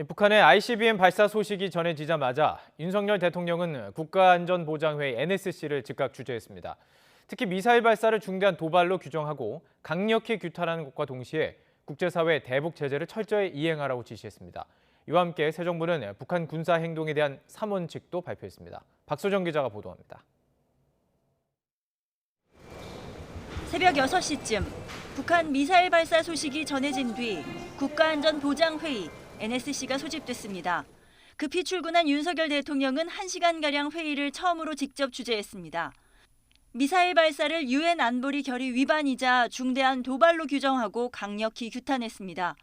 북한의 ICBM 발사 소식이 전해지자마자 윤석열 대통령은 국가안전보장회의 NSC를 즉각 주재했습니다. 특히 미사일 발사를 중대한 도발로 규정하고 강력히 규탄하는 것과 동시에 국제사회 대북 제재를 철저히 이행하라고 지시했습니다. 이와 함께 새 정부는 북한 군사 행동에 대한 3원칙도 발표했습니다. 박소정 기자가 보도합니다. 새벽 6시쯤 북한 미사일 발사 소식이 전해진 뒤 국가안전보장회의 NSC가 소집됐습니다. 급히 출근한 윤석열 대통령은 1시간가량 회의를 처음으로 직접 주재했습니다. 미사일 발사를 유엔 안보리 결의 위반이자 중대한 도발로 규정하고 강력히 규탄했습니다.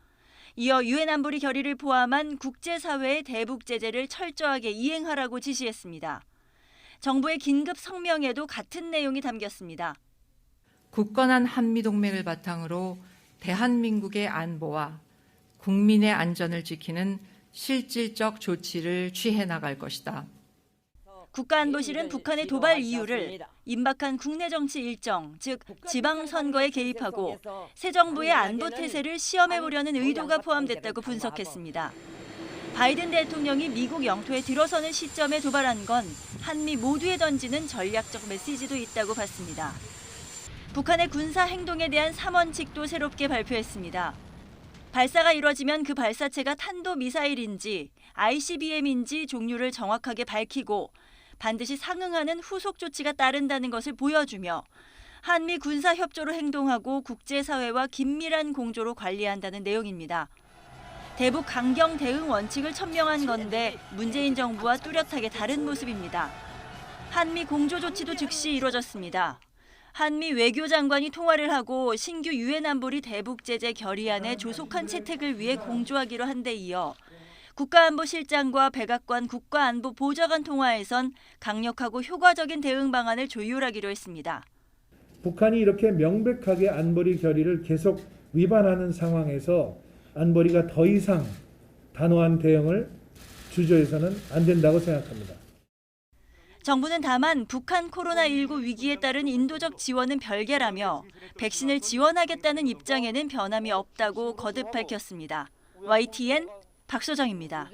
이어 유엔 안보리 결의를 포함한 국제사회의 대북 제재를 철저하게 이행하라고 지시했습니다. 정부의 긴급 성명에도 같은 내용이 담겼습니다. 굳건한 한미동맹을 바탕으로 대한민국의 안보와 국민의 안전을 지키는 실질적 조치를 취해 나갈 것이다. 국가안보실은 북한의 도발 이유를 임박한 국내 정치 일정, 즉 지방선거에 개입하고 새 정부의 안보 태세를 시험해보려는 의도가 포함됐다고 분석했습니다. 바이든 대통령이 미국 영토에 들어서는 시점에 도발한 건 한미 모두에 던지는 전략적 메시지도 있다고 봤습니다. 북한의 군사 행동에 대한 3원칙도 새롭게 발표했습니다. 발사가 이뤄지면 그 발사체가 탄도미사일인지 ICBM인지 종류를 정확하게 밝히고 반드시 상응하는 후속 조치가 따른다는 것을 보여주며 한미 군사 협조로 행동하고 국제사회와 긴밀한 공조로 관리한다는 내용입니다. 대북 강경 대응 원칙을 천명한 건데 문재인 정부와 뚜렷하게 다른 모습입니다. 한미 공조 조치도 즉시 이뤄졌습니다. 한미 외교장관이 통화를 하고 신규 유엔 안보리 대북 제재 결의안의 조속한 채택을 위해 공조하기로 한 데 이어 국가안보실장과 백악관 국가안보보좌관 통화에선 강력하고 효과적인 대응 방안을 조율하기로 했습니다. 북한이 이렇게 명백하게 안보리 결의를 계속 위반하는 상황에서 안보리가 더 이상 단호한 대응을 주저해서는 안 된다고 생각합니다. 정부는 다만 북한 코로나19 위기에 따른 인도적 지원은 별개라며 백신을 지원하겠다는 입장에는 변함이 없다고 거듭 밝혔습니다. YTN 박소정입니다.